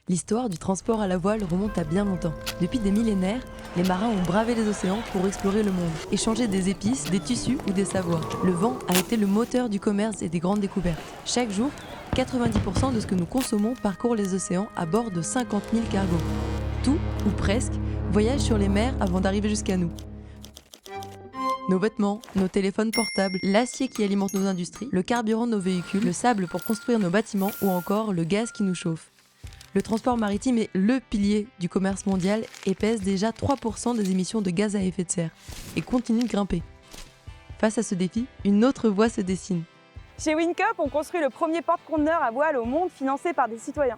L'histoire du transport à la voile remonte à bien longtemps. Depuis des millénaires, les marins ont bravé les océans pour explorer le monde, échanger des épices, des tissus ou des savoirs. Le vent a été le moteur du commerce et des grandes découvertes. Chaque jour, 90% de ce que nous consommons parcourt les océans à bord de 50 000 cargos. Tout, ou presque, voyage sur les mers avant d'arriver jusqu'à nous. Nos vêtements, nos téléphones portables, l'acier qui alimente nos industries, le carburant de nos véhicules, le sable pour construire nos bâtiments ou encore le gaz qui nous chauffe. Le transport maritime est le pilier du commerce mondial et pèse déjà 3% des émissions de gaz à effet de serre et continue de grimper. Face à ce défi, une autre voie se dessine. Chez Wincop, on construit le premier porte-conteneurs à voile au monde financé par des citoyens.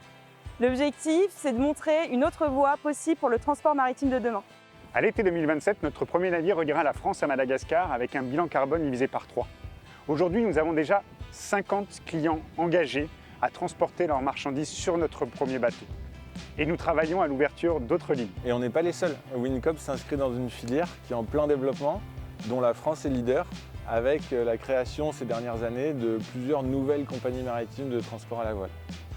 L'objectif, c'est de montrer une autre voie possible pour le transport maritime de demain. À l'été 2027, notre premier navire reliera la France à Madagascar avec un bilan carbone divisé par 3. Aujourd'hui, nous avons déjà 50 clients engagés à transporter leurs marchandises sur notre premier bateau. Et nous travaillons à l'ouverture d'autres lignes. Et on n'est pas les seuls. Wincop s'inscrit dans une filière qui est en plein développement, dont la France est leader, avec la création ces dernières années de plusieurs nouvelles compagnies maritimes de transport à la voile.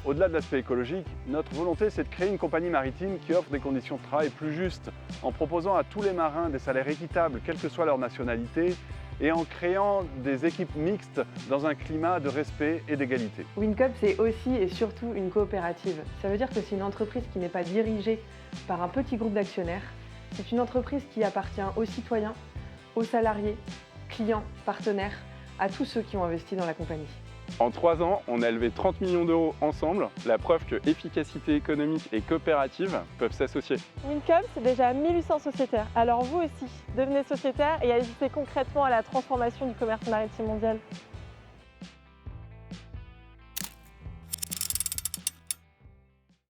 Au-delà de l'aspect écologique, notre volonté c'est de créer une compagnie maritime qui offre des conditions de travail plus justes, en proposant à tous les marins des salaires équitables, quelle que soit leur nationalité, et en créant des équipes mixtes dans un climat de respect et d'égalité. Wincop, c'est aussi et surtout une coopérative. Ça veut dire que c'est une entreprise qui n'est pas dirigée par un petit groupe d'actionnaires. C'est une entreprise qui appartient aux citoyens, aux salariés, clients, partenaires, à tous ceux qui ont investi dans la compagnie. En 3 ans, on a élevé 30 millions d'euros ensemble, la preuve que efficacité économique et coopérative peuvent s'associer. Wincop, c'est déjà 1800 sociétaires. Alors vous aussi, devenez sociétaire et agissez concrètement à la transformation du commerce maritime mondial.